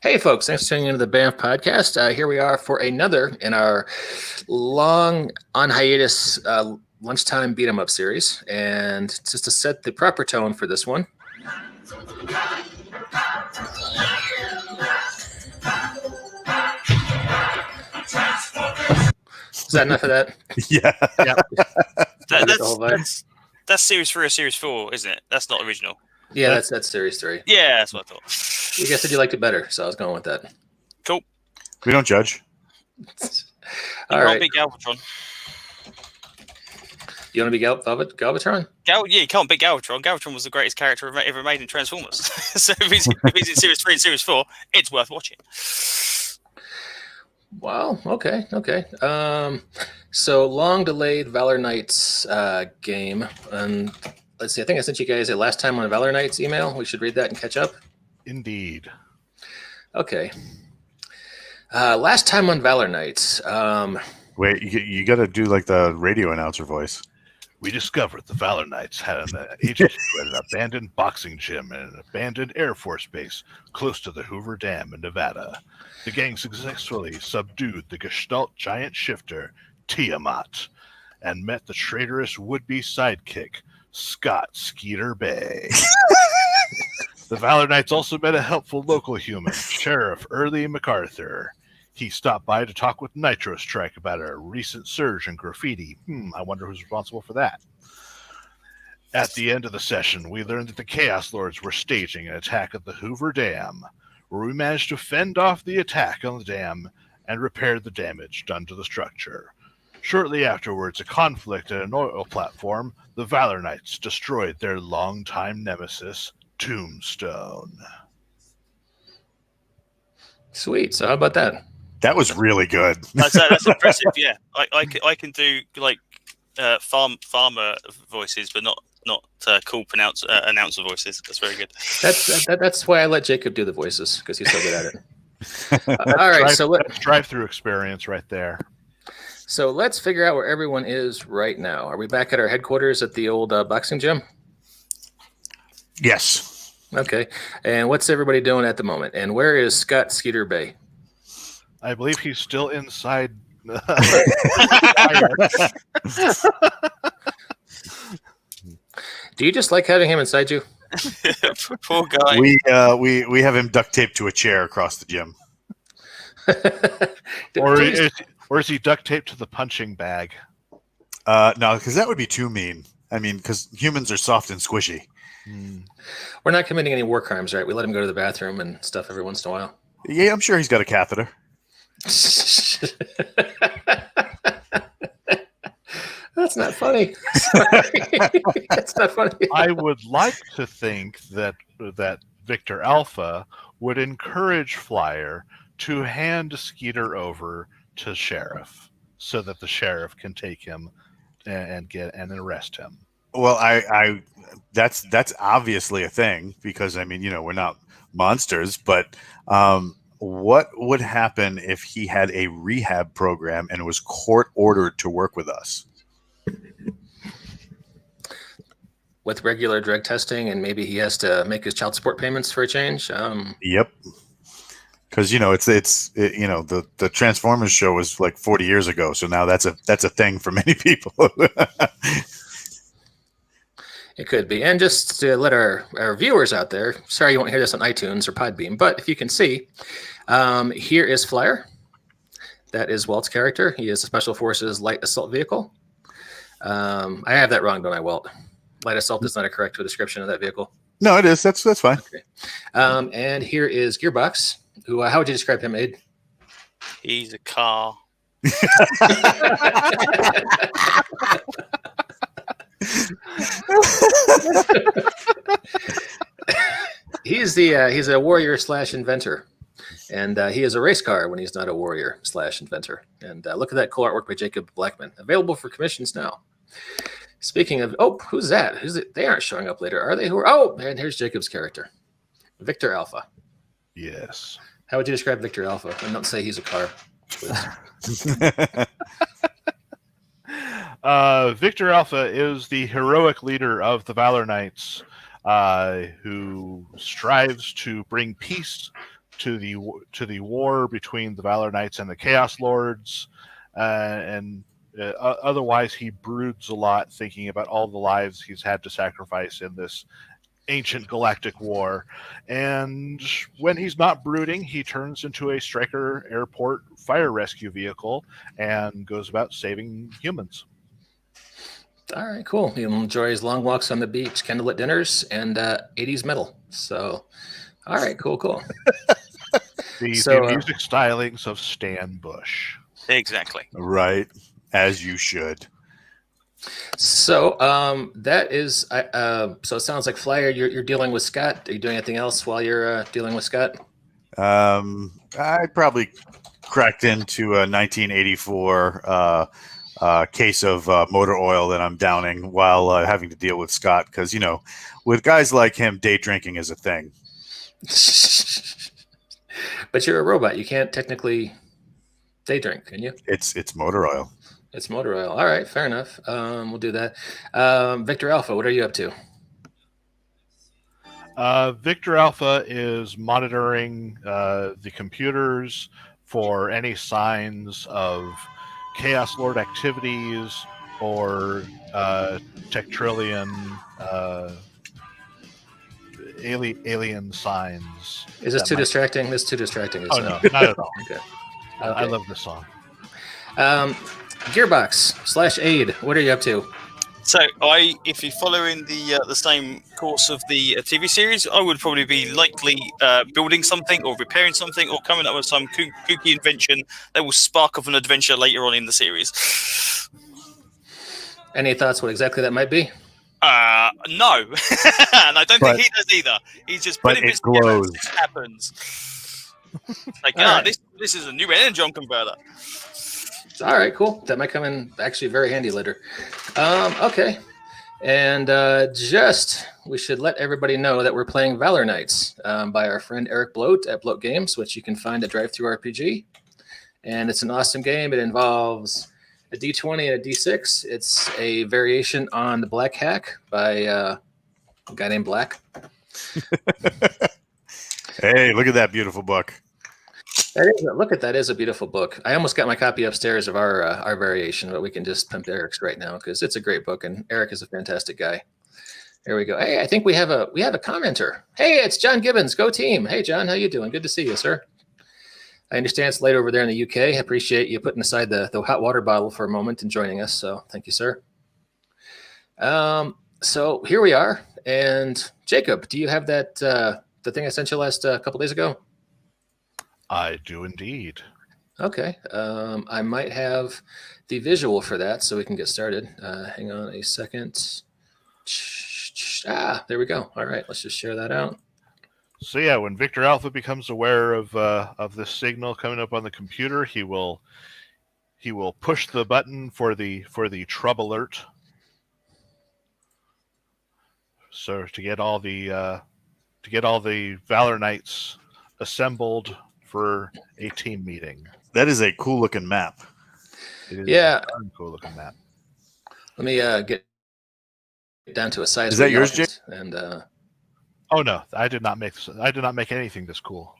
Hey, folks, thanks for tuning into the BAMF podcast. Here we are for another in our long on hiatus lunchtime beat 'em up series. And just to set the proper tone for this one, is that enough of that? Yeah. That's series 3 or series 4, isn't it? That's not original. Yeah, that's series 3. Yeah, that's what I thought. You guys said you liked it better, so I was going with that. Cool. We don't judge. All right. Big Galvatron. You want to be Galvatron? You can't beat Galvatron. Galvatron was the greatest character ever made in Transformers. So if he's in series 3 and series 4, it's worth watching. Wow. Okay. So long delayed Valor Knights game. And let's see. I think I sent you guys a last time on Valor Knights email. We should read that and catch up. Indeed. Okay. Last time on Valor Knights. Wait, you got to do like the radio announcer voice. We discovered the Valor Knights had an agent at an abandoned boxing gym and an abandoned Air Force base close to the Hoover Dam in Nevada. The gang successfully subdued the Gestalt giant shifter, Tiamat, and met the traitorous would-be sidekick, Scott Skeeter Bay. The Valor Knights also met a helpful local human, Sheriff Early MacArthur. He stopped by to talk with Nitro Strike about a recent surge in graffiti. I wonder who's responsible for that. At the end of the session, we learned that the Chaos Lords were staging an attack at the Hoover Dam, where we managed to fend off the attack on the dam and repair the damage done to the structure. Shortly afterwards, a conflict at an oil platform, the Valor Knights destroyed their longtime nemesis, Tombstone. Sweet. So how about that? That was really good. That's impressive. Yeah, I can do like farmer voices, but not cool announcer voices. That's very good. That's why I let Jacob do the voices, because he's so good at it. All right, that's drive-through experience right there. So let's figure out where everyone is right now. Are we back at our headquarters at the old boxing gym? Yes. Okay. And what's everybody doing at the moment? And where is Scott Skeeter Bay? I believe he's still inside. Do you just like having him inside you? Poor guy. We have him duct taped to a chair across the gym. Or is he duct taped to the punching bag? No, because that would be too mean. I mean, because humans are soft and squishy. We're not committing any war crimes, right? We let him go to the bathroom and stuff every once in a while. Yeah, I'm sure he's got a catheter. That's not funny. That's not funny. I would like to think that Victor Alpha would encourage Flyer to hand Skeeter over to Sheriff so that the Sheriff can take him and arrest him. Well, I that's obviously a thing because I mean, we're not monsters, but what would happen if he had a rehab program and was court ordered to work with us? With regular drug testing, and maybe he has to make his child support payments for a change. Yep. Because the Transformers show was like 40 years ago, so now that's a thing for many people. It could be. And just to let our viewers out there, sorry you won't hear this on iTunes or Podbeam, but if you can see, here is Flyer. That is Walt's character. He is a Special Forces light assault vehicle. I have that wrong, don't I, Walt? Light assault is not a correct description of that vehicle. No, it is. That's fine. Okay. And here is Gearbox, who, how would you describe him, Aid? He's a car. He's a warrior / inventor, and he is a race car when he's not a warrior / inventor. And look at that cool artwork by Jacob Blackman, available for commissions now. Speaking of, who's that? Who's it? They aren't showing up later, are they? And here's Jacob's character, Victor Alpha. Yes. How would you describe Victor Alpha? And don't say he's a car, please. Victor Alpha is the heroic leader of the Valor Knights, who strives to bring peace to the war between the Valor Knights and the Chaos Lords, and otherwise he broods a lot, thinking about all the lives he's had to sacrifice in this ancient galactic war. And when he's not brooding, he turns into a Stryker Airport fire rescue vehicle and goes about saving humans. All right, cool. He'll enjoy his long walks on the beach, candlelit dinners, and 80s metal. So, all right, cool. The music stylings of Stan Bush. Exactly. Right, as you should. So that is. So it sounds like Flyer. You're dealing with Scott. Are you doing anything else while you're dealing with Scott? I probably cracked into a 1984 case of motor oil that I'm downing while having to deal with Scott, because with guys like him, day drinking is a thing. But you're a robot. You can't technically day drink, can you? It's motor oil. It's motor oil. All right, fair enough. We'll do that. Victor Alpha, what are you up to? Victor Alpha is monitoring the computers for any signs of Chaos Lord activities or Tectrillion alien signs. Is this too distracting? This is too distracting. Oh, no, not at all. Okay. I love this song. Gearbox/Aid, what are you up to? So, if you're following the same course of the TV series, I would probably be likely building something or repairing something or coming up with some kooky invention that will spark off an adventure later on in the series. Any thoughts what exactly that might be? No, and I don't think he does either. He's just putting it glows. It happens. Like, right. this is a new energon converter. All right, cool. That might come in actually very handy later. Okay. And we should let everybody know that we're playing Valor Knights by our friend Eric Bloat at Bloat Games, which you can find at DriveThruRPG. And it's an awesome game. It involves a D20 and a D6. It's a variation on the Black Hack by a guy named Black. Hey, look at that beautiful book. That is a beautiful book. I almost got my copy upstairs of our variation, but we can just pimp Eric's right now because it's a great book and Eric is a fantastic guy. There we go. Hey, I think we have a commenter. Hey, it's John Gibbons. Go team. Hey, John, how you doing? Good to see you, sir. I understand it's late over there in the UK. I appreciate you putting aside the hot water bottle for a moment and joining us. So thank you, sir. So here we are. And Jacob, do you have that the thing I sent you last couple days ago? I do indeed. Okay. I might have the visual for that so we can get started. Hang on a second. There we go. All right, let's just share that out. So yeah, when Victor Alpha becomes aware of this signal coming up on the computer, he will push the button for the Trub alert. So to get all the Valor Knights assembled for a team meeting. That is a cool looking map. It is a cool looking map. Let me get down to a size. Is that yours, Jake? And oh no, I did not make anything this cool.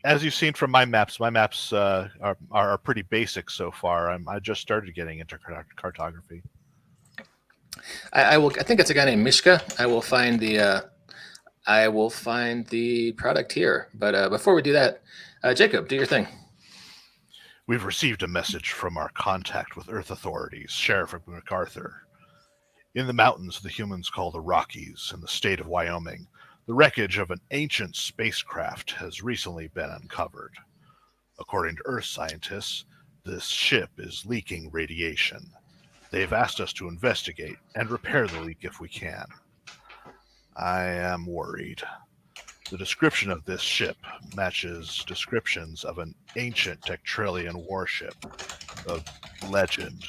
As you've seen from my maps are pretty basic so far. I just started getting into cartography. I think it's a guy named Mishka. I will find the product here. But before we do that, Jacob, do your thing. We've received a message from our contact with Earth authorities, Sheriff MacArthur. In the mountains the humans call the Rockies in the state of Wyoming, the wreckage of an ancient spacecraft has recently been uncovered. According to Earth scientists, this ship is leaking radiation. They've asked us to investigate and repair the leak if we can. I am worried. The description of this ship matches descriptions of an ancient Tectrillion warship of legend.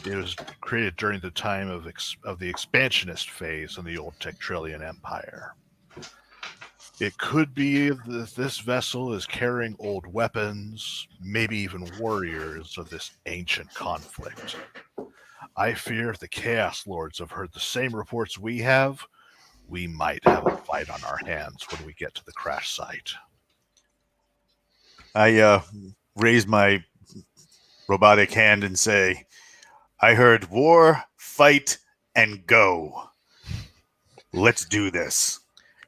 It was created during the time of the expansionist phase in the old Tectrillion Empire. It could be that this vessel is carrying old weapons, maybe even warriors of this ancient conflict. I fear if the Chaos Lords have heard the same reports we have, we might have a fight on our hands when we get to the crash site. I raise my robotic hand and say, I heard war, fight, and go. Let's do this.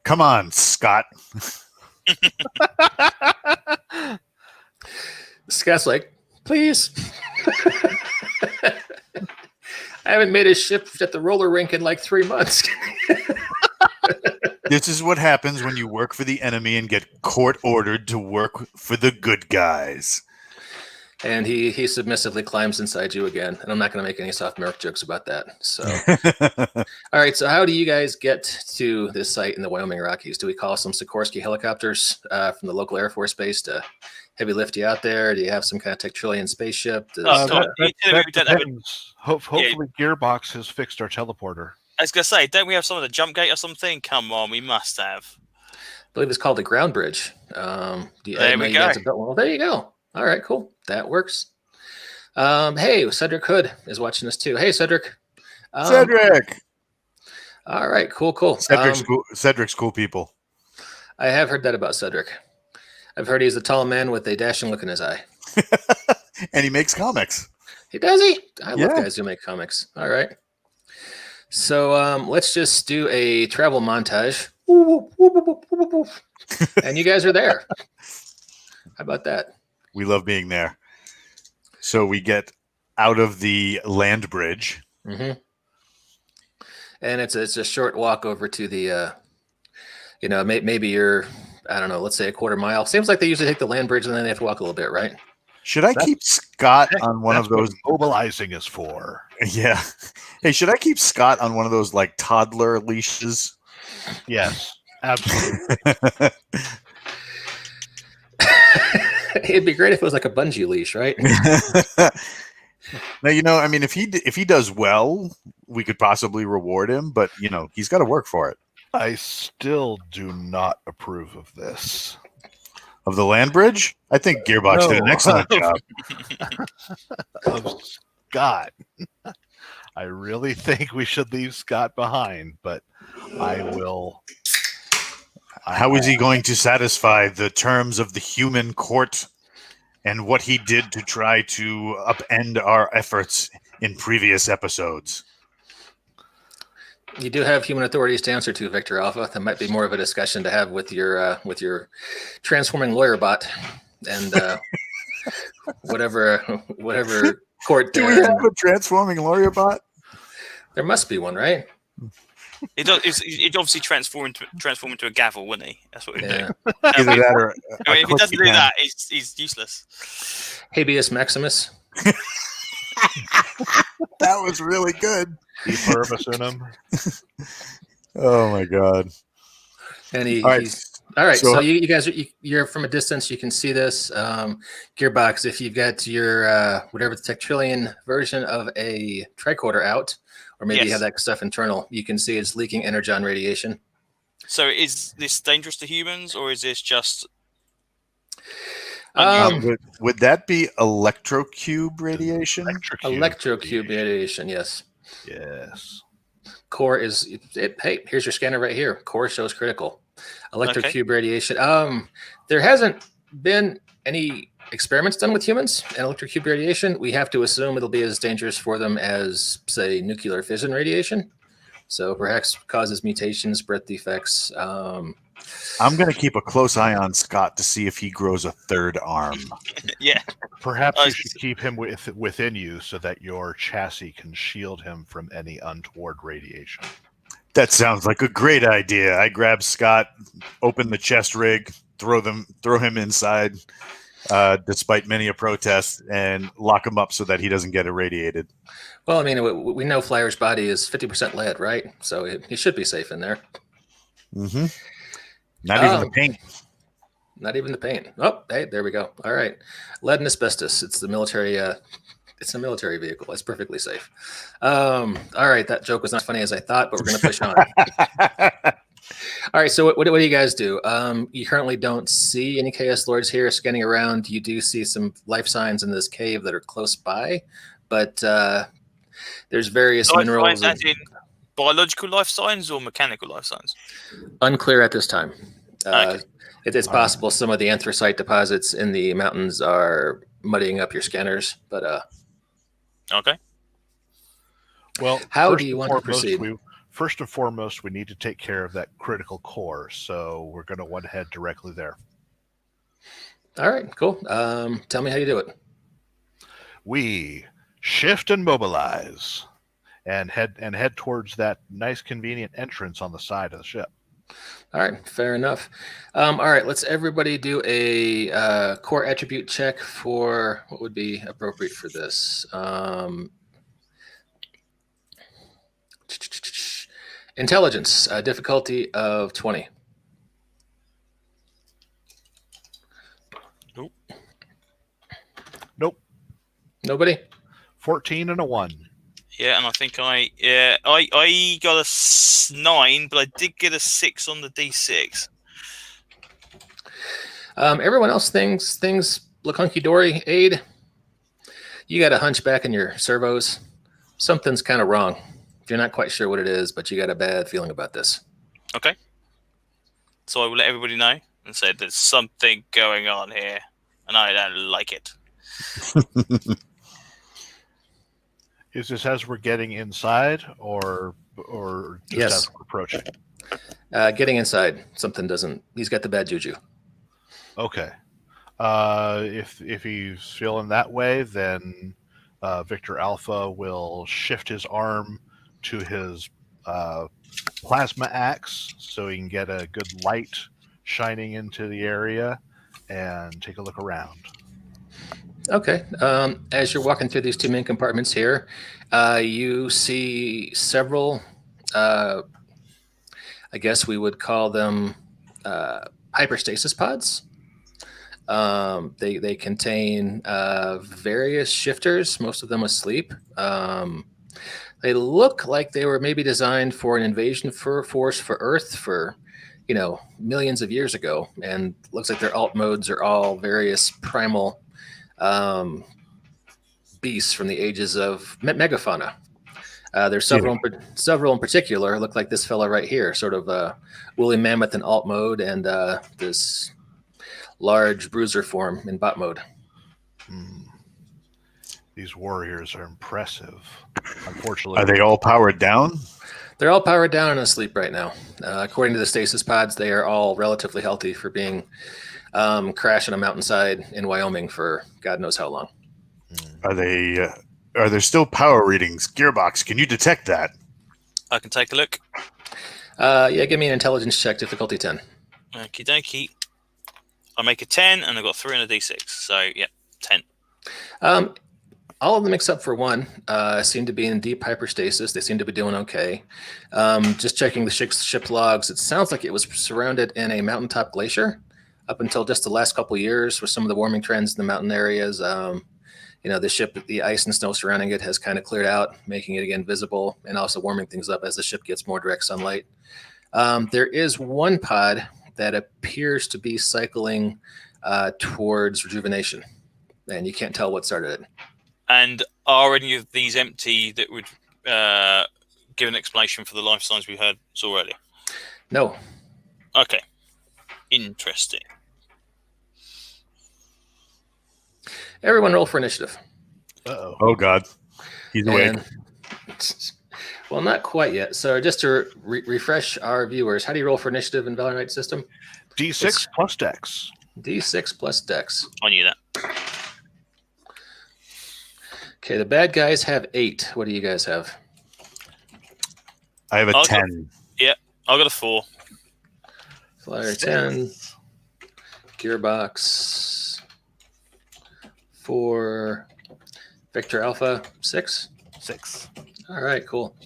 Come on, Scott. Scott's like, please. I haven't made a shift at the roller rink in like 3 months. This is what happens when you work for the enemy and get court ordered to work for the good guys. And he submissively climbs inside you again. And I'm not going to make any soft milk jokes about that. So, all right. So how do you guys get to this site in the Wyoming Rockies? Do we call some Sikorsky helicopters from the local Air Force Base to heavy lift you out there? Do you have some kind of Tectrillion spaceship? That depends. Hopefully Gearbox has fixed our teleporter. I was going to say, don't we have some of the jump gate or something? Come on, we must have. I believe it's called the ground bridge. There we go. Well, there you go. All right, cool. That works. Hey, Cedric Hood is watching this too. Hey, Cedric. Cedric. All right, cool. Cedric's cool people. I have heard that about Cedric. I've heard he's a tall man with a dashing look in his eye. And he makes comics. He does he? I love guys who make comics. All right. So let's just do a travel montage. And you guys are there. How about that? We love being there. So we get out of the land bridge. Mm-hmm. And it's a short walk over to the, maybe you're, I don't know, let's say a quarter mile. Seems like they usually take the land bridge and then they have to walk a little bit, right? Should I keep Scott on one of those? Mobilizing is for. Yeah. Hey, should I keep Scott on one of those like toddler leashes? Yes, absolutely. It'd be great if it was like a bungee leash, right? Now, I mean, if he does well, we could possibly reward him, but he's got to work for it. I still do not approve of this. Of the land bridge? I think Gearbox did an excellent job. Of Scott. I really think we should leave Scott behind, but I will. How is he going to satisfy the terms of the human court and what he did to try to upend our efforts in previous episodes? You do have human authorities to answer to, Victor Alpha. That might be more of a discussion to have with your transforming lawyer bot and whatever court. Do we have a transforming lawyer bot? There must be one, right? It does. It obviously transform into a gavel, wouldn't he? That's what we do. Either that or if he doesn't do that, he's useless. Habeas Maximus. That was really good. Keep purpose in him. Oh my god! And all right. So you guys you're from a distance. You can see this Gearbox. If you've got your whatever the Tectrillion version of a tricorder out. Or maybe you have that stuff internal. You can see it's leaking energon radiation. So is this dangerous to humans, or is this just... would that be electrocube radiation? Electrocube radiation, yes. Yes. Core is... Hey, here's your scanner right here. Core shows critical. Electrocube radiation. There hasn't been any experiments done with humans and electrocube radiation. We have to assume it'll be as dangerous for them as, say, nuclear fission radiation. So perhaps causes mutations, birth defects. I'm going to keep a close eye on Scott to see if he grows a third arm. Yeah. Perhaps you should keep him within you so that your chassis can shield him from any untoward radiation. That sounds like a great idea. I grab Scott, open the chest rig, throw him inside. Despite many a protest, and lock him up so that he doesn't get irradiated. Well, I mean, we know Flyer's body is 50% lead, right? So he should be safe in there. Mm-hmm. Not even the paint. Not even the paint. Oh, hey, there we go. All right, lead and asbestos. It's the military. It's a military vehicle. It's perfectly safe. All right, that joke was not funny as I thought, but we're going to push on. All right, so what do you guys do? You currently don't see any Chaos Lords here scanning around. You do see some life signs in this cave that are close by, but there's various minerals. biological life signs or mechanical life signs? Unclear at this time. Okay. It's possible some of the anthracite deposits in the mountains are muddying up your scanners, but Okay. Well, how first do you and want to foremost, proceed? First and foremost, we need to take care of that critical core. So we're going to want to head directly there. All right, cool. Tell me how you do it. We shift and mobilize, and head towards that nice, convenient entrance on the side of the ship. All right, fair enough. All right, let's everybody do a core attribute check for what would be appropriate for this. Intelligence, difficulty of 20. Nope. Nobody? 14 and a 1. Yeah, and I think I got a 9, but I did get a 6 on the D6. Everyone else things look hunky dory. Aid, you got a hunchback in your servos. Something's kind of wrong. You're not quite sure what it is, but you got a bad feeling about this. Okay. So I will let everybody know and say there's something going on here, and I don't like it. Is this as we're getting inside, or just Yes. as we're approaching? Getting inside, something doesn't. He's got the bad juju. Okay. If he's feeling that way, then Victor Alpha will shift his arm to his plasma axe so he can get a good light shining into the area and take a look around. Okay. As you're walking through these two main compartments here, you see several, I guess we would call them hyperstasis pods. They contain various shifters, most of them asleep. They look like they were maybe designed for an invasion force for Earth for, millions of years ago. And looks like their alt modes are all various primal beasts from the ages of megafauna. There's several in particular. Look like this fella right here, sort of woolly mammoth in alt mode, and this large bruiser form in bot mode. These warriors are impressive. Unfortunately, Are they all powered down? They're all powered down and asleep right now. According to the stasis pods, they are all relatively healthy for being crashed on a mountainside in Wyoming for God knows how long. Are there still power readings? Gearbox, can you detect that? I can take a look. Yeah, give me an intelligence check, difficulty 10. Okie dokie. I make a 10, and I've got 3 on a D6. So, yeah, 10. All of them except for one seem to be in deep hyperstasis. They seem to be doing okay. Just checking the ship's logs, it sounds like it was surrounded in a mountaintop glacier up until just the last couple of years with some of the warming trends in the mountain areas. The ship, the ice and snow surrounding it has kind of cleared out, making it again visible and also warming things up as the ship gets more direct sunlight. There is one pod that appears to be cycling towards rejuvenation, and you can't tell what started it. And are any of these empty that would give an explanation for the life signs we heard already? No. Okay. Interesting. Everyone roll for initiative. Uh-oh. Oh, God. He's awake. Well, not quite yet. So just to refresh our viewers, how do you roll for initiative in Valor Knight system? D6 plus Dex. D6 plus Dex. I knew that. Okay, the bad guys have 8. What do you guys have? I have a I'll 10. I got a 4. Flyer 10. Gearbox 4. Victor Alpha 6. 6. All right, cool.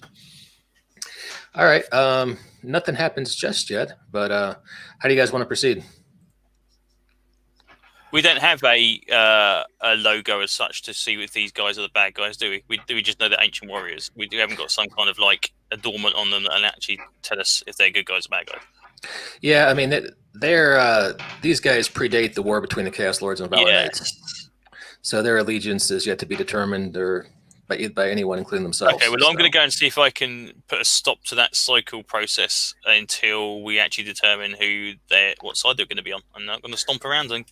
All right, nothing happens just yet, but how do you guys want to proceed? We don't have a logo as such to see if these guys are the bad guys, do we? We just know they're ancient warriors. We haven't got some kind of adornment on them that actually tell us if they're good guys or bad guys. Yeah, I mean, they're these guys predate the war between the Chaos Lords and Valor Yeah. Knights, so their allegiance is yet to be determined. Or by anyone, including themselves. Okay, well, I'm going to go and see if I can put a stop to that cycle process until we actually determine what side they're going to be on. I'm not going to stomp around and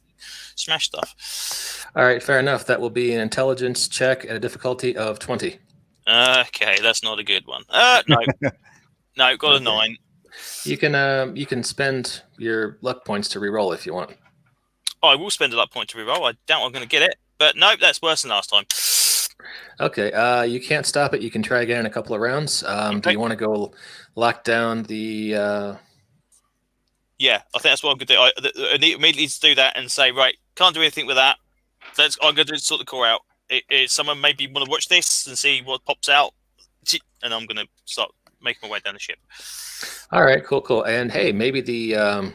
smash stuff. All right, fair enough. That will be an intelligence check at a difficulty of 20. Okay, that's not a good one. No, no, got a 9. You can spend your luck points to reroll if you want. I will spend a luck point to reroll. I doubt I'm going to get it, but no, that's worse than last time. Okay, you can't stop it. You can try again in a couple of rounds. Do you want to go lock down the? Yeah, I think that's what I'm going to do. I need immediately to do that and say, right, can't do anything with that. I'm going to sort the core out. Someone maybe want to watch this and see what pops out, and I'm going to start making my way down the ship. All right, cool. And hey, maybe the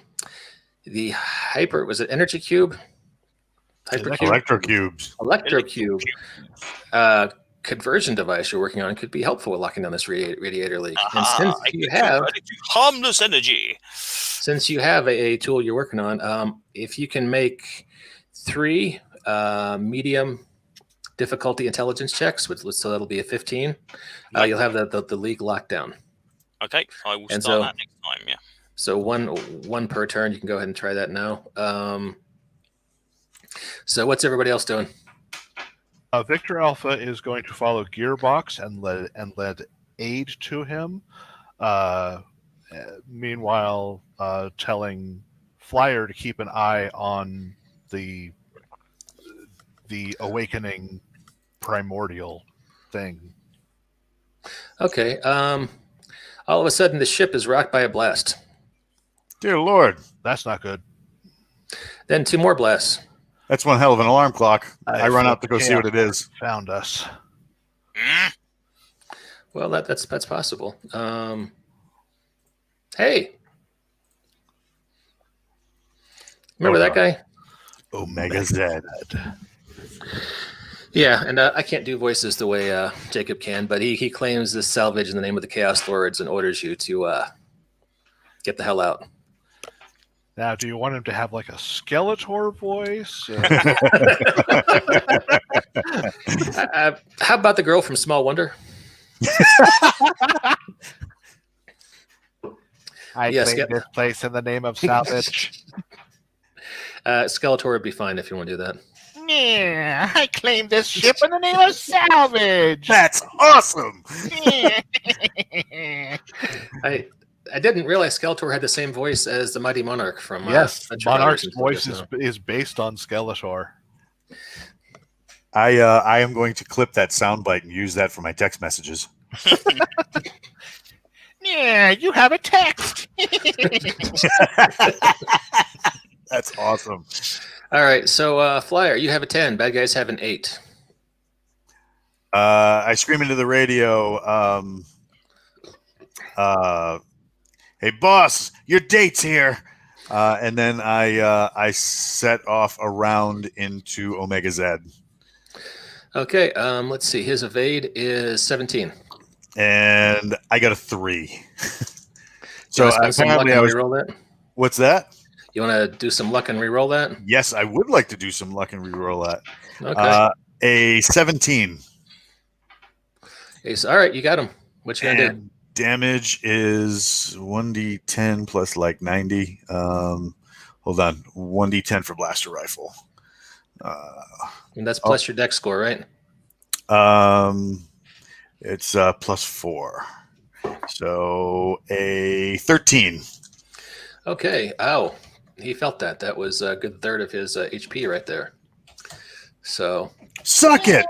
hyper, was it energy cube? Electrocubes. Electrocube conversion device you're working on could be helpful with locking down this radiator leak. And since you have harmless energy, since you have a tool you're working on, if you can make 3 medium difficulty intelligence checks, so that'll be a 15, you'll have the leak locked down. Okay, I will start that next time. Yeah. So one per turn. You can go ahead and try that now. So what's everybody else doing? Victor Alpha is going to follow Gearbox and led aid to him. Meanwhile, telling Flyer to keep an eye on the awakening primordial thing. Okay. All of a sudden, the ship is rocked by a blast. Dear Lord, that's not good. Then 2 more blasts. That's one hell of an alarm clock. I run out to go see what it is. Found us. Well, that's possible. Hey, remember that guy? Omega Z. Yeah, and I can't do voices the way Jacob can, but he claims this salvage in the name of the Chaos Lords and orders you to get the hell out. Now, do you want him to have like a Skeletor voice? How about the girl from Small Wonder? I claim this place in the name of salvage. Skeletor would be fine if you want to do that. Yeah, I claim this ship in the name of salvage. That's awesome. I didn't realize Skeletor had the same voice as the Mighty Monarch from yes, Monarch's voice is based on Skeletor. I am going to clip that soundbite and use that for my text messages. Yeah, you have a text. That's awesome. All right, so Flyer, you have a 10. Bad guys have an 8. I scream into the radio. Hey, boss, your date's here. And then I set off around into Omega Z. Okay, let's see. His evade is 17. And I got a 3. So apparently I was. Roll that? What's that? You want to do some luck and re-roll that? Yes, I would like to do some luck and re-roll that. Okay. A 17. Okay, so, all right, you got him. What you gonna do? Damage is 1d10 plus like 90. Hold on, 1d10 for blaster rifle. And that's plus your dex score, right? It's plus 4. So a 13. Okay. Ow. He felt that. That was a good third of his HP right there. So. Suck it!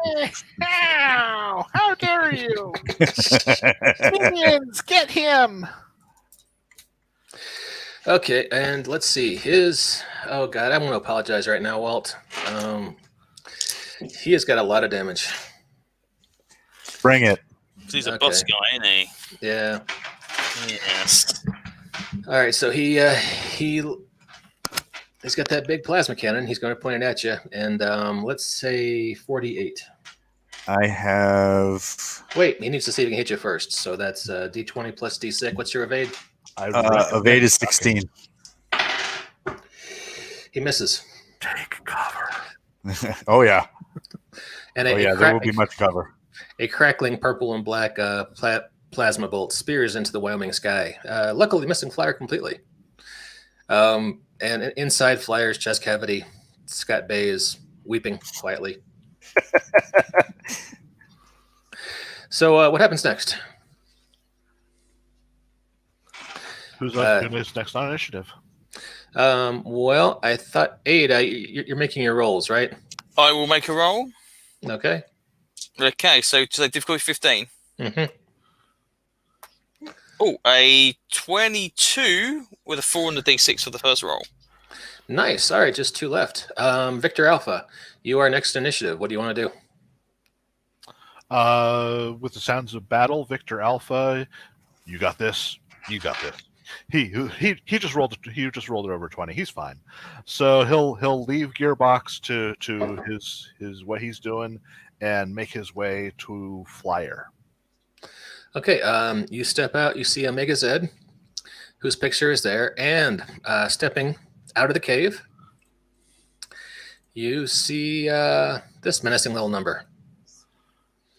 Ow! How dare you! Minions, get him! Okay, and let's see. Oh, God, I want to apologize right now, Walt. He has got a lot of damage. Bring it. He's a boss guy, isn't he? Yeah. Yes. All right, so he's got that big plasma cannon. He's going to point it at you, and let's say 48. I have. Wait, he needs to see if he can hit you first. So that's D20 plus D6. What's your evade? Evade is 16. He misses. Take cover. Oh yeah. And there will be much cover. A crackling purple and black plasma bolt spears into the Wyoming sky, luckily missing Flyer completely. And inside Flyer's chest cavity, Scott Bay is weeping quietly. So what happens next? Who's up? Who is next on initiative? Well, I thought, Ada, you're making your rolls, right? I will make a roll. Okay. Okay, so difficulty 15. Mm-hmm. Oh, a 22 with a 4 on the D6 for the first roll. Nice. All right, just 2 left. Victor Alpha, you are next initiative. What do you want to do? With the sounds of battle, Victor Alpha, you got this. You got this. He just rolled it over 20. He's fine. So he'll leave Gearbox to his what he's doing and make his way to Flyer. Okay. You step out. You see Omega Zed, whose picture is there, and stepping out of the cave, you see this menacing little number.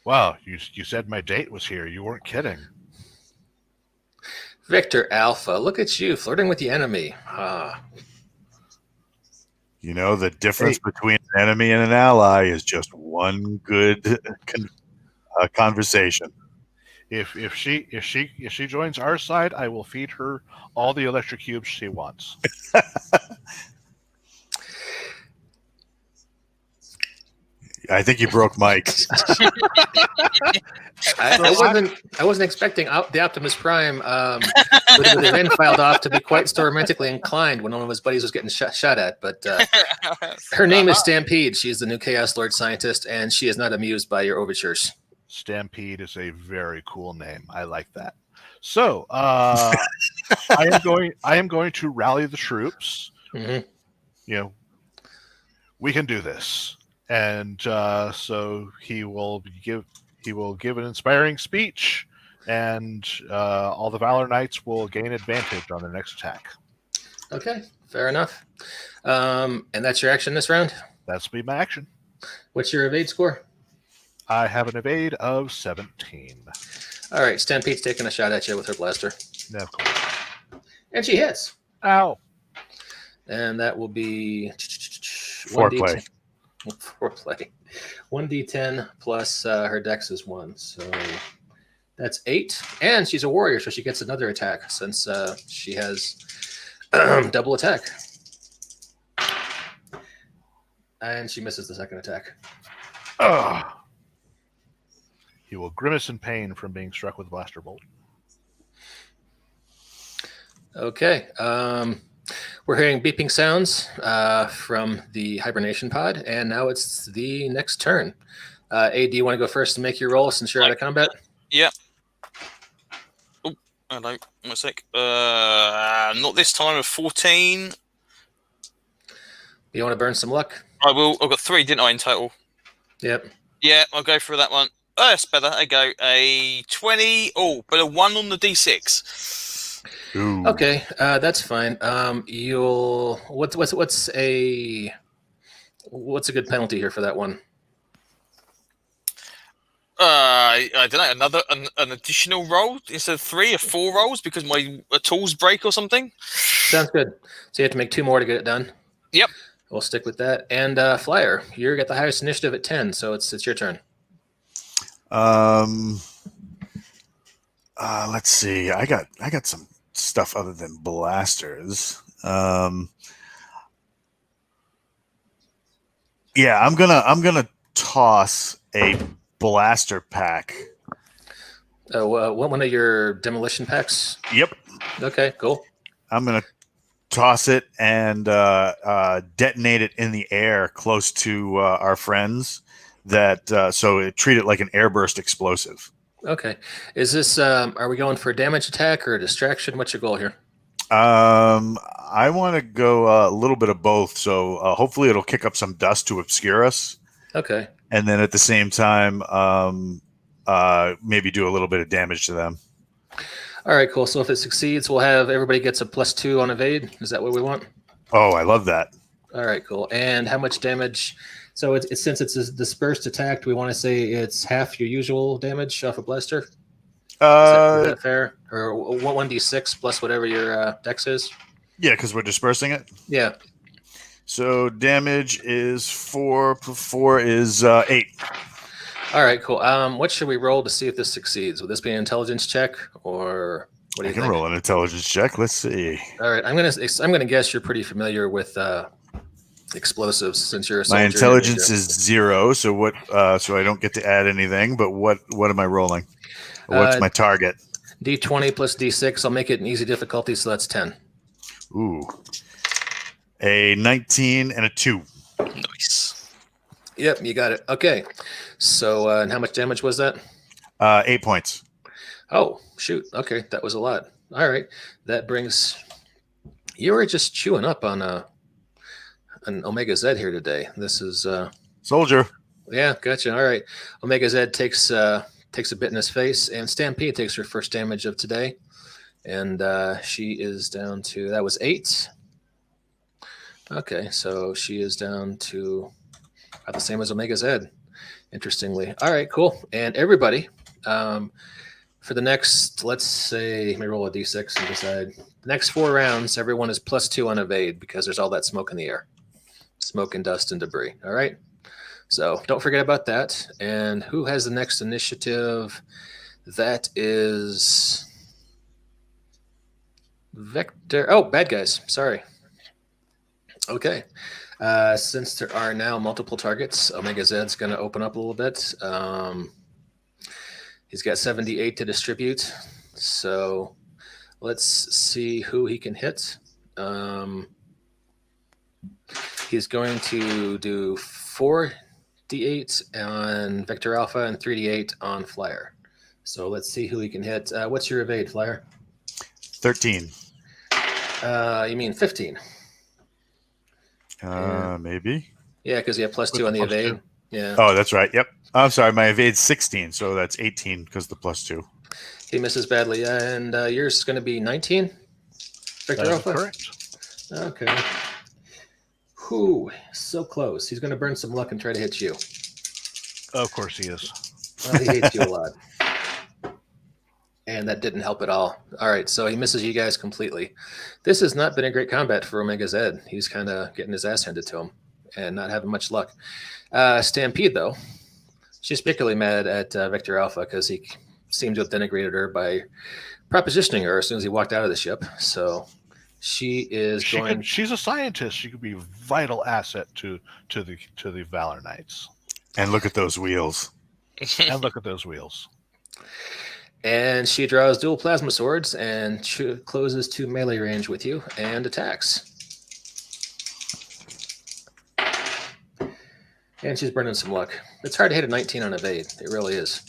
Wow, you said my date was here. You weren't kidding. Victor Alpha, look at you flirting with the enemy. You know, the difference between an enemy and an ally is just one good conversation. If she joins our side, I will feed her all the electric cubes she wants. I think you broke Mike. I wasn't expecting the Optimus Prime with his end filed off to be quite so romantically inclined when one of his buddies was getting shot at. But her name is Stampede. She is the new Chaos Lord scientist, and she is not amused by your overtures. Stampede is a very cool name. I like that. So I am going to rally the troops. Mm-hmm. You know, we can do this. And so he will give an inspiring speech, and all the Valor Knights will gain advantage on their next attack. Okay, fair enough. And that's your action this round? That's be my action. What's your evade score? I have an evade of 17. All right, Stampede's taking a shot at you with her blaster. Yeah, of course. And she hits. Ow. And that will be Foreplay. 1d10 plus her dex is 1. So that's 8. And she's a warrior, so she gets another attack since she has double attack. And she misses the second attack. Ugh. He will grimace in pain from being struck with a blaster bolt. Okay. We're hearing beeping sounds from the hibernation pod, and now it's the next turn. A, do you want to go first and make your roll since you're out of combat? Yeah. Oh, hello. 1 sec. Not this time. Of 14. You want to burn some luck? I will. I've got 3, didn't I, in total? Yep. Yeah, I'll go for that one. Oh, that's better. There you go. A 20. Oh, but a 1 on the D6. Ooh. Okay, that's fine. You'll what's a good penalty here for that one? I don't know. An additional roll instead of 3 or 4 rolls because my tools break or something. Sounds good. So you have to make 2 more to get it done. Yep. We'll stick with that. And Flyer, you got the highest initiative at 10, so it's your turn. Let's see. I got some stuff other than blasters. Yeah, I'm gonna toss a blaster pack. One of your demolition packs? Yep. Okay, cool. I'm gonna toss it and detonate it in the air close to our friends. So treat it like an airburst explosive. Okay. Is this are we going for a damage attack or a distraction? What's your goal here? I want to go a little bit of both. So hopefully it'll kick up some dust to obscure us. Okay. And then at the same time, maybe do a little bit of damage to them. All right, cool. So if it succeeds, we'll have everybody gets a +2 on evade. Is that what we want? Oh, I love that. All right, cool. And how much damage? So it's since it's a dispersed attack, do we want to say it's half your usual damage off a blaster? Is that fair? Or 1d6 plus whatever your dex is? Yeah, because we're dispersing it. Yeah. So damage is 4 plus 4 is 8. All right, cool. What should we roll to see if this succeeds? Would this be an intelligence check, or what do I you can think? roll an intelligence check. Let's see. All right, I'm gonna guess you're pretty familiar with explosives since you're a soldier. My intelligence is 0, so what? So I don't get to add anything. But what am I rolling? What's my target? D20 plus D6. I'll make it an easy difficulty, so that's 10. Ooh, a 19 and a 2. Nice. Yep, you got it. Okay, so and how much damage was that? 8 points. Oh, shoot. Okay, that was a lot. All right, that brings. You were just chewing up on an Omega Z here today. This is Soldier. yeah, gotcha. All right, Omega Z takes a bit in his face, and Stampede takes her first damage of today, and she is down to that was 8. Okay, so she is down to about the same as Omega Z. Interestingly, all right, cool. And everybody, for the next, let's say, let me roll a d6 and decide. The next 4 rounds, everyone is +2 on evade because there's all that smoke in the air, smoke and dust and debris. All right. So don't forget about that. And who has the next initiative? That is Vector. Oh, bad guys. Sorry. Okay. Since there are now multiple targets, Omega Zed's going to open up a little bit. He's got 78 to distribute. So let's see who he can hit. He's going to do 4d8 on Vector Alpha and 3d8 on Flyer. So let's see who he can hit. What's your evade, Flyer? 13. You mean 15? Maybe. Yeah, because you have +2 on the evade. 2. Yeah. Oh, that's right. Yep. I'm sorry. My evade's 16, so that's 18 because the +2. He misses badly. And yours is going to be 19? Vector That is Alpha? correct. Okay. Whew, so close. He's going to burn some luck and try to hit you. Of course he is. Well, he hates you a lot. And that didn't help at all. All right, so he misses you guys completely. This has not been a great combat for Omega Zed. He's kind of getting his ass handed to him and not having much luck. Stampede, though, she's particularly mad at Vector Alpha because he seemed to have denigrated her by propositioning her as soon as he walked out of the ship. So she is going. She's a scientist. She could be a vital asset to the Valor Knights. And look at those wheels. And look at those wheels. And she draws dual plasma swords and closes to melee range with you and attacks. And she's burning some luck. It's hard to hit a 19 on evade. It really is.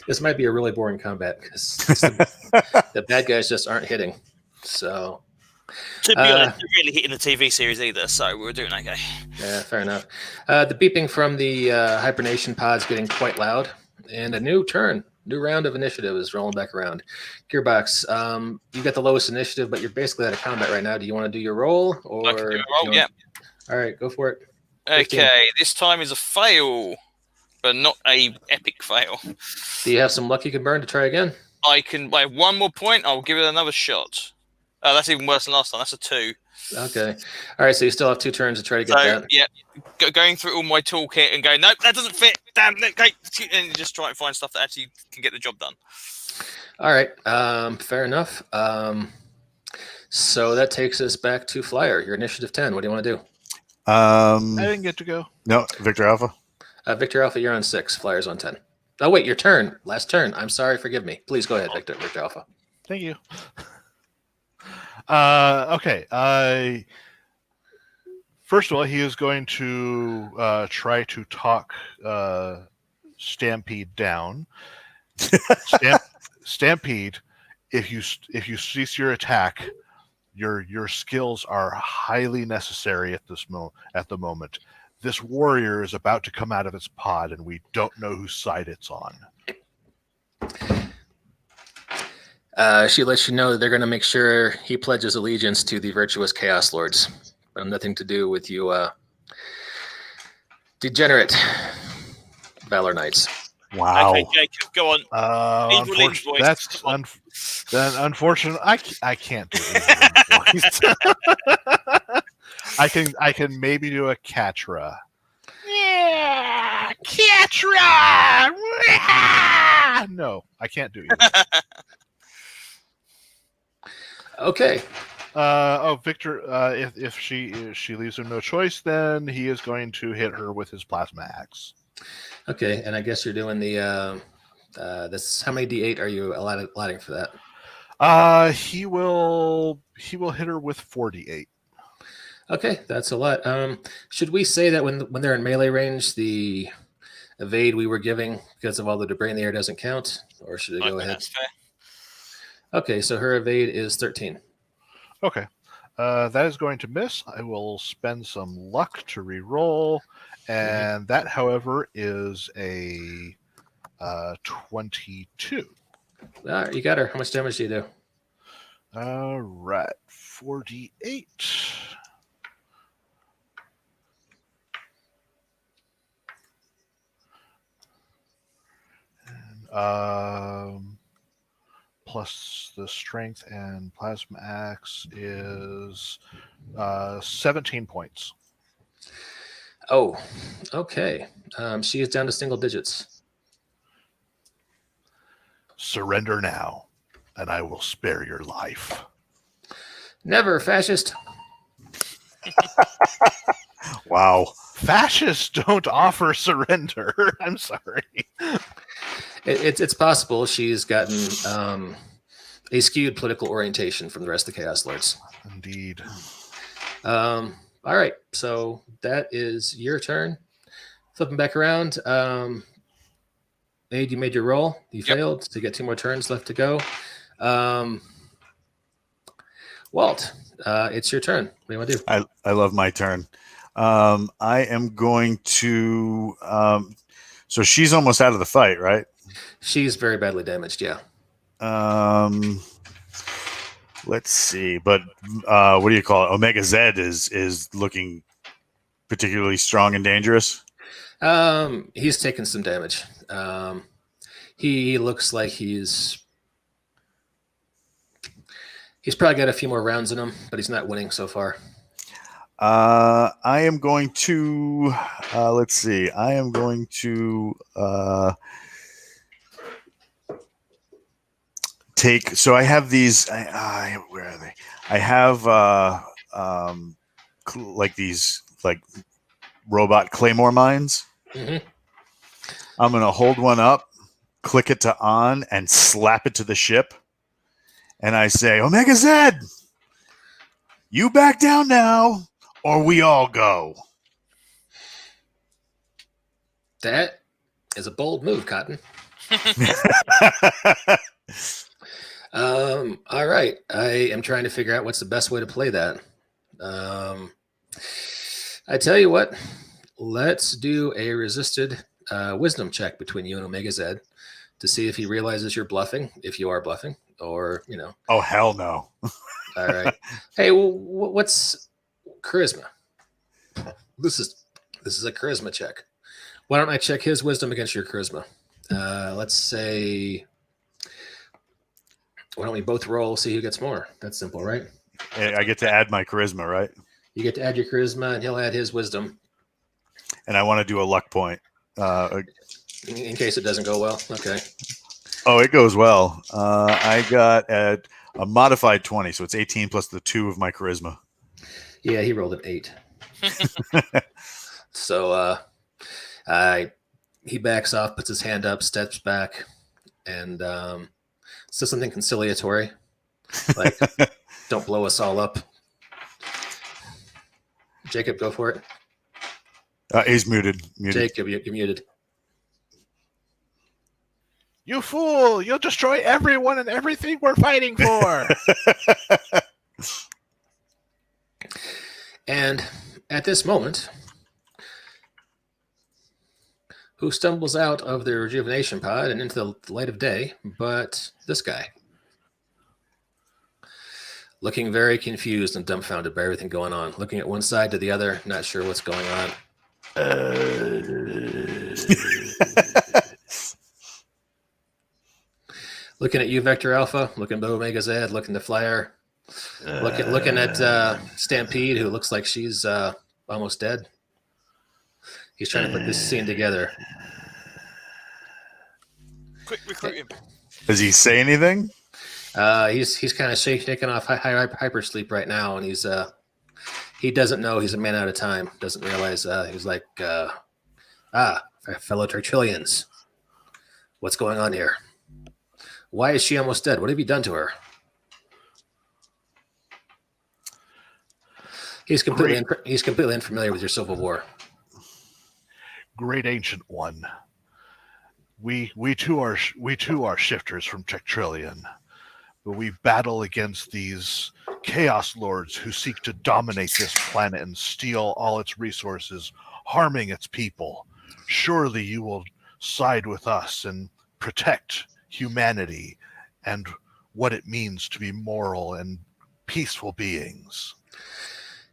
This might be a really boring combat because the bad guys just aren't hitting. So, To be honest, they're really hitting the TV series either, so we're doing okay. yeah, fair enough. The beeping from the hibernation pod's getting quite loud, and a new round of initiative is rolling back around. Gearbox, you got the lowest initiative, but you're basically out of combat right now. Do you want to do your roll? Or I can do a roll, yeah. All right, go for it. 15. Okay, this time is a fail, but not a epic fail. Do you have some luck you can burn to try again? I have 1 more point. I'll give it another shot. Oh, that's even worse than last time. That's a 2. Okay. All right, so you still have 2 turns to try to get that. Yeah, going through all my toolkit and going, nope, that doesn't fit. Damn, okay. And just try and find stuff that actually can get the job done. All right, fair enough. So that takes us back to Flyer. Your initiative 10. What do you want to do? I didn't get to go. No, Victor Alpha. Victor Alpha, you're on 6. Flyer's on 10. Oh, wait, your turn. Last turn. I'm sorry. Forgive me. Please go ahead, Victor Alpha. Thank you. Okay. First of all, he is going to try to talk Stampede down. Stampede, if you cease your attack, your skills are highly necessary at the moment. This warrior is about to come out of its pod, and we don't know whose side it's on. She lets you know that they're going to make sure he pledges allegiance to the virtuous Chaos Lords. Nothing to do with you degenerate Valor Knights. Wow. Okay, Jacob, go on. Evil Link's voice. That's Come on. then unfortunate. I can't do Evil Link's voice. I can maybe do a Catra. Yeah, Catra. No, I can't do Evil. Okay. Victor. If she leaves him no choice, then he is going to hit her with his plasma axe. Okay, and I guess you're doing the this. How many D8 are you allotting for that? He will hit her with 48. Okay, that's a lot. Should we say that when they're in melee range, the evade we were giving because of all the debris in the air doesn't count, or should it I go think ahead? that's fair. Okay, so her evade is 13. Okay. That is going to miss. I will spend some luck to re-roll, and that, however, is a 22. All right, you got her. How much damage do you do? All right, 48. And, plus the strength and plasma axe is 17 points. Oh, okay. She is down to single digits. Surrender now, and I will spare your life. Never, fascist. Wow. Fascists don't offer surrender. I'm sorry. It's possible she's gotten a skewed political orientation from the rest of the Chaos Lords. Indeed. All right, so that is your turn. Flipping back around. Aid, you made your roll. You failed, so you get 2 more turns left to go. Walt, it's your turn. What do you want to do? I love my turn. I am going to. So she's almost out of the fight, right? She's very badly damaged. Yeah. Let's see. But what do you call it? Omega Z is looking particularly strong and dangerous. He's taken some damage. He looks like he's probably got a few more rounds in him, but he's not winning so far. I am going to let's see. I am going to take. So I have these. Where are they? I have like these like robot claymore mines. Mm-hmm. I'm going to hold one up, click it to on, and slap it to the ship. And I say, Omega Z, you back down now, or we all go. That is a bold move, Cotton. All right. I am trying to figure out what's the best way to play that. I tell you what, let's do a resisted wisdom check between you and Omega Z to see if he realizes you're bluffing, if you are bluffing, or, you know. Oh, hell no. All right. Hey, well, what's charisma? This is a charisma check. Why don't I check his wisdom against your charisma? Let's say, why don't we both roll, see who gets more? That's simple, right? I get to add my charisma, right? You get to add your charisma, and he'll add his wisdom. And I want to do a luck point. In case it doesn't go well. Okay. Oh, it goes well. I got a modified 20, so it's 18 plus the 2 of my charisma. Yeah, he rolled an 8. So he backs off, puts his hand up, steps back, and says something conciliatory, like, don't blow us all up. Jacob, go for it. He's muted. Jacob, you're muted. You fool! You'll destroy everyone and everything we're fighting for! And at this moment, who stumbles out of the rejuvenation pod and into the light of day but this guy? looking very confused and dumbfounded by everything going on. Looking at one side to the other, not sure what's going on. Looking at you, Vector Alpha. Looking at Omega Z. Looking to Flyer. Looking at Stampede, who looks like she's almost dead. He's trying to put this scene together. Quick, recruit him. Does he say anything? He's kind of shaking off hypersleep right now, and he doesn't know he's a man out of time. Doesn't realize he's like, fellow Tertullians, what's going on here? Why is she almost dead? What have you done to her? He's completely unfamiliar with your Civil War. Great Ancient One. We too are shifters from Tectrillion, but we battle against these Chaos Lords who seek to dominate this planet and steal all its resources, harming its people. Surely you will side with us and protect humanity and what it means to be moral and peaceful beings.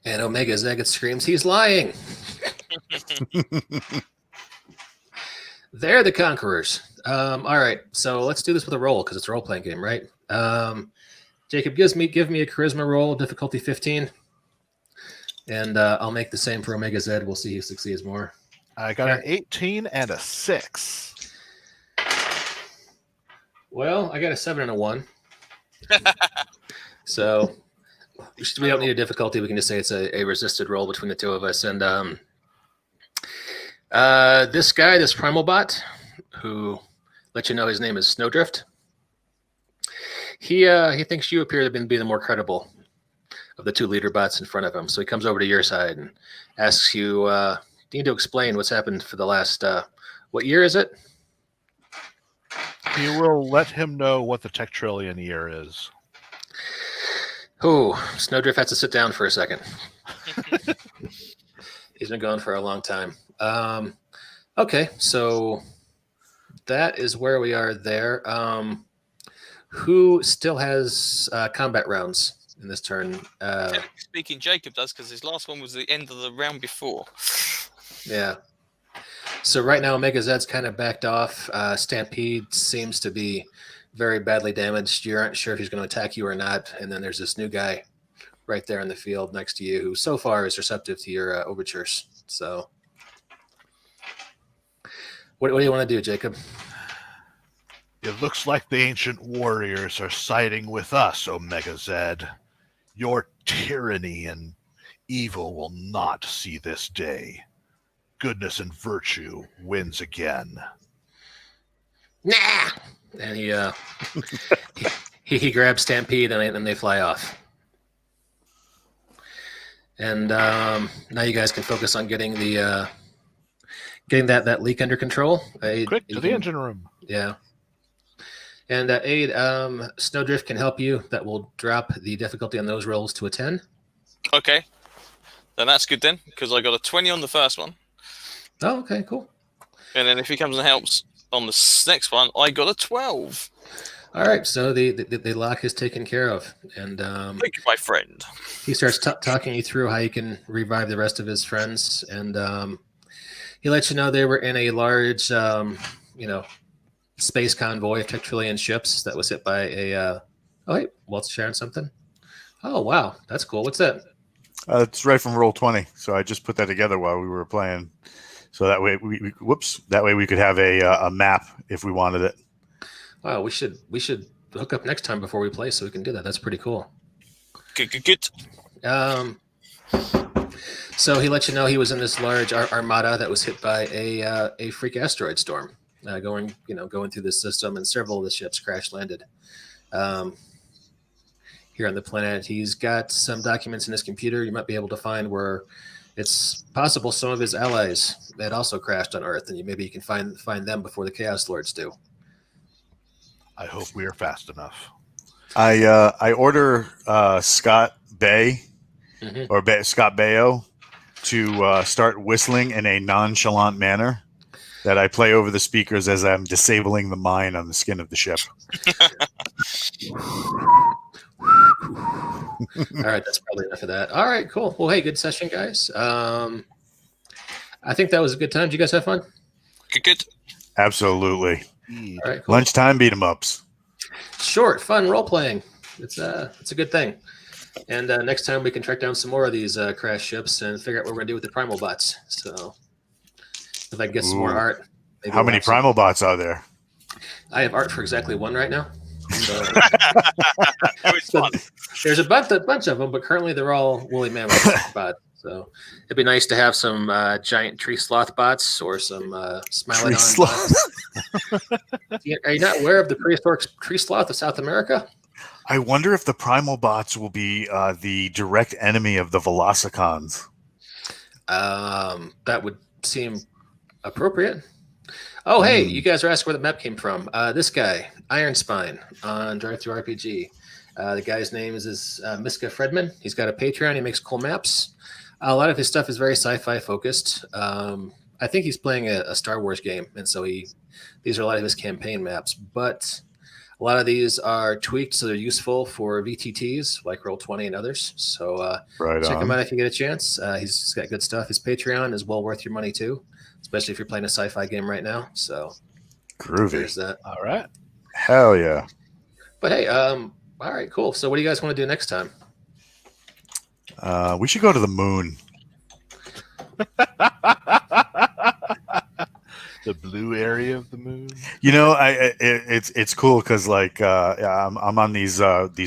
And Omega Zegat screams, he's lying. They're the conquerors. All right, so let's do this with a roll because it's a role-playing game, right? Jacob, give me a charisma roll, difficulty 15. And I'll make the same for Omega Z. We'll see who succeeds more. I got an 18 and a 6. Well, I got a 7 and a 1. So we don't need a difficulty. We can just say it's a resisted roll between the two of us. And this guy, this primal bot, who let you know his name is Snowdrift, he thinks you appear to be the more credible of the two leader bots in front of him. So he comes over to your side and asks you, you need to explain what's happened for the last, what year is it? You will let him know what the Tectrillion year is. Oh, Snowdrift has to sit down for a second. He's been gone for a long time. Okay, so that is where we are there. Who still has combat rounds in this turn? Technically speaking, Jacob does, because his last one was the end of the round before. Yeah. So right now, Omega Zed's kind of backed off. Stampede seems to be very badly damaged. You aren't sure if he's going to attack you or not. And then there's this new guy right there in the field next to you who so far is receptive to your overtures. So what do you want to do, Jacob? It looks like the ancient warriors are siding with us, Omega Zed. Your tyranny and evil will not see this day. Goodness and virtue wins again. Nah! And he grabs Stampede and they fly off. And now you guys can focus on getting that leak under control. Quick to the engine room. Yeah. And Aid, Snowdrift can help you. That will drop the difficulty on those rolls to a 10. Okay. Then that's good then, because I got a 20 on the first one. Oh, okay, cool. And then if he comes and helps on the next one, I got a 12. All right, so the lock is taken care of. And Thank you, my friend. he starts talking you through how you can revive the rest of his friends. And he lets you know they were in a large, space convoy of Tectrillion ships that was hit by a... oh, wait, Walt's sharing something? Oh, wow, that's cool. What's that? It's right from Roll20, so I just put that together while we were playing. So that way, that way we could have a map if we wanted it. Wow, we should hook up next time before we play so we can do that. That's pretty cool. Good. So he let you know he was in this large armada that was hit by a freak asteroid storm, going through the system, and several of the ships crash landed here on the planet. He's got some documents in his computer you might be able to find where it's possible some of his allies that also crashed on Earth, and maybe you can find them before the Chaos Lords do. I hope we are fast enough. I order Scott Bay or Scott Baio to start whistling in a nonchalant manner that I play over the speakers as I'm disabling the mine on the skin of the ship. All right, that's probably enough of that. All right, cool. Well, hey, good session, guys. I think that was a good time. Did you guys have fun? Good. Absolutely. All right, cool. Lunchtime beat 'em ups. Short, fun role playing. It's a good thing. And next time we can track down some more of these crash ships and figure out what we're gonna do with the primal bots. So if I can get some more Ooh. art. maybe How we'll many have some- primal bots are there? I have art for exactly one right now. So, It was fun. there's a bunch of them, but currently they're all woolly mammoth bots. So it'd be nice to have some giant tree sloth bots or some Tree smilodon sloth. bots. Are you not aware of the prehistoric tree sloth of South America? I wonder if the primal bots will be the direct enemy of the Velocicons. That would seem appropriate. Oh, hey, you guys are asking where the map came from. This guy, Iron Spine on Drive Through RPG. The guy's name is Miska Fredman. He's got a Patreon. He makes cool maps. A lot of his stuff is very sci-fi focused. I think he's playing a Star Wars game, and so these are a lot of his campaign maps. But a lot of these are tweaked, so they're useful for VTTs like Roll20 and others. So Right check on. him out if you get a chance. He's got good stuff. His Patreon is well worth your money too, especially if you're playing a sci-fi game right now. So Groovy. there's that. All right. Hell yeah. But hey, all right, cool. So what do you guys want to do next time? We should go to the moon. The blue area of the moon. You know, it's cool because like I'm on these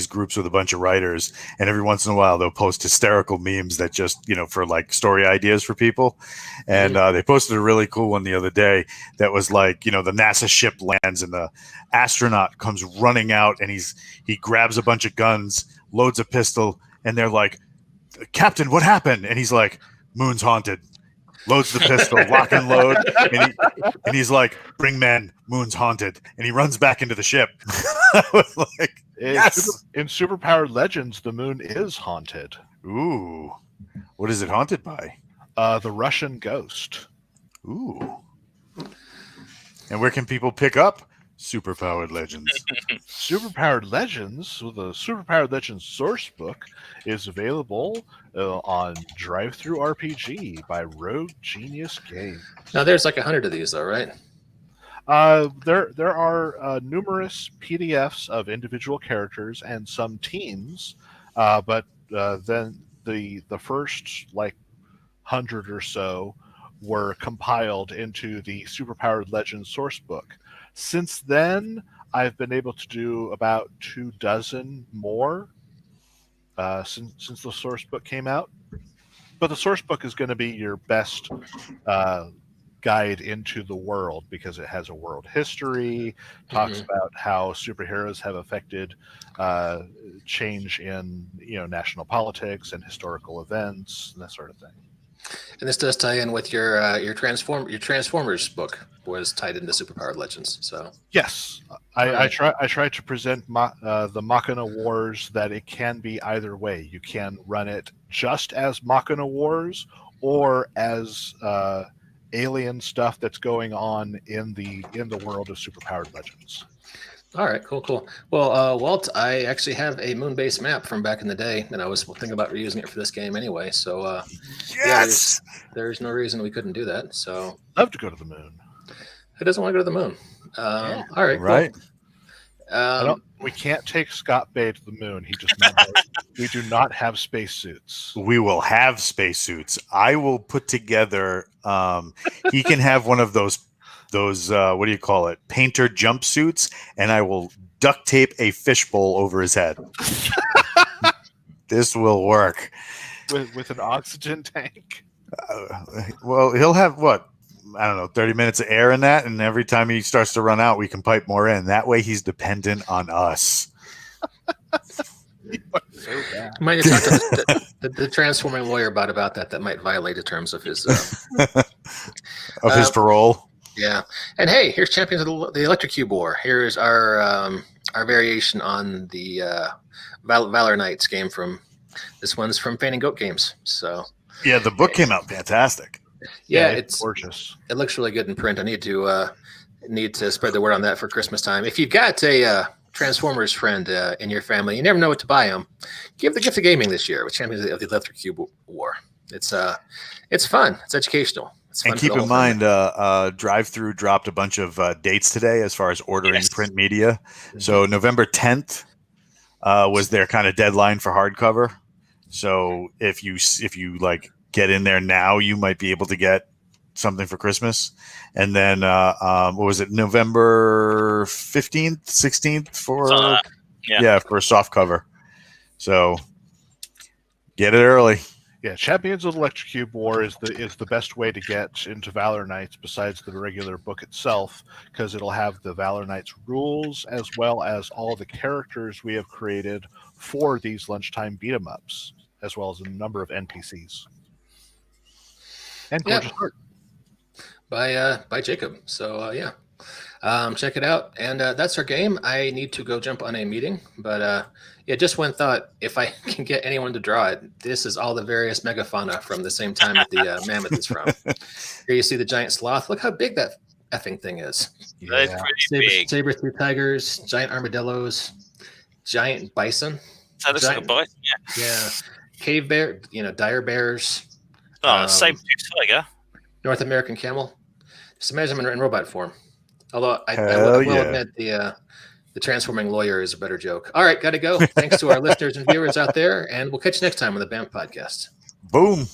groups with a bunch of writers, and every once in a while they'll post hysterical memes that just for like story ideas for people, and they posted a really cool one the other day that was like the NASA ship lands and the astronaut comes running out and he grabs a bunch of guns, loads a pistol, and they're like, "Captain, what happened?" And he's like, "Moon's haunted." Loads the pistol, lock and load, and he's like, "Bring men, Moon's haunted," and he runs back into the ship. I was like, yes. In Superpowered Legends, the moon is haunted. Ooh, what is it haunted by? The Russian ghost. Ooh, and where can people pick up Superpowered Legends? Superpowered Legends, so the Superpowered Legends source book is available on Drive Through RPG by Rogue Genius Games. Now there's like 100 of these, though, right? There are numerous PDFs of individual characters and some teams, but then the first like 100 or so were compiled into the Superpowered Legends source book. Since then, I've been able to do about 24 more since the source book came out. But the source book is going to be your best guide into the world because it has a world history, talks about how superheroes have affected change in national politics and historical events and that sort of thing. And this does tie in with your Transformers book was tied into Superpowered Legends. So yes, I try to present the Machina Wars that it can be either way. You can run it just as Machina Wars or as alien stuff that's going on in the world of Superpowered Legends. all right, cool. Well, Walt, I actually have a moon-based map from back in the day, and I was thinking about reusing it for this game anyway. So Yes. there's no reason we couldn't do that. So Love to go to the moon. who doesn't want to go to the moon? All right, Right. Cool. We can't take Scott Bay to the moon. He just we do not have spacesuits. We will have spacesuits. I will put together. He can have one of those what do you call it? Painter jumpsuits, and I will duct tape a fishbowl over his head. This will work. With an oxygen tank. Well, he'll have what? I don't know, 30 minutes of air in that, and every time he starts to run out, we can pipe more in. That way, he's dependent on us. So bad. Might talk to the transforming lawyer about that. That might violate the terms of his. Of his parole. Yeah, and hey, here's Champions of the Electric Cube War. Here's our variation on the Valor Knights game from. This one's from Fan and Goat Games. So Yeah, the book came out fantastic. yeah, It's gorgeous. It looks really good in print. I need to spread the word on that for Christmas time. If you've got a Transformers friend in your family. You never know what to buy them. Give the gift of gaming this year with Champions of the Electric Cube War. It's fun. It's educational. It's fun And for keep the in whole family. mind, Drive-Thru dropped a bunch of dates today as far as ordering Yes. print media. So November 10th was their kind of deadline for hardcover. So if you like get in there now, you might be able to get something for Christmas. And then what was it, November 15th, 16th for for a soft cover. So get it early. Yeah, Champions of the Electrocube War is the best way to get into Valor Knights besides the regular book itself, because it'll have the Valor Knights rules as well as all the characters we have created for these lunchtime beat 'em ups, as well as a number of NPCs. And gorgeous art. By Jacob. So check it out. And that's our game. I need to go jump on a meeting, but just one thought: if I can get anyone to draw it, this is all the various megafauna from the same time that the mammoth is from. Here you see the giant sloth. Look how big that effing thing is. That's pretty big. Saber-tooth tigers, giant armadillos, giant bison. That looks like a bite. Yeah. Yeah, cave bear. Dire bears. Saber-tooth tiger. North American camel. Just imagine them in robot form. Although I Hell will yeah. admit the transforming lawyer is a better joke. All right, got to go. Thanks to our listeners and viewers out there, and we'll catch you next time on the BAM podcast. Boom.